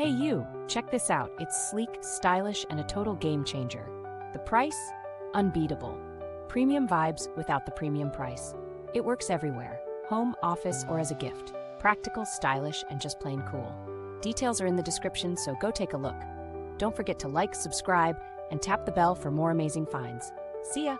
Hey you, check this out. It's sleek, stylish, and a total game changer. The price? Unbeatable. Premium vibes without the premium price. It works everywhere, home, office, or as a gift. Practical, stylish, and just plain cool. Details are in the description, so go take a look. Don't forget to like, subscribe, and tap the bell for more amazing finds. See ya!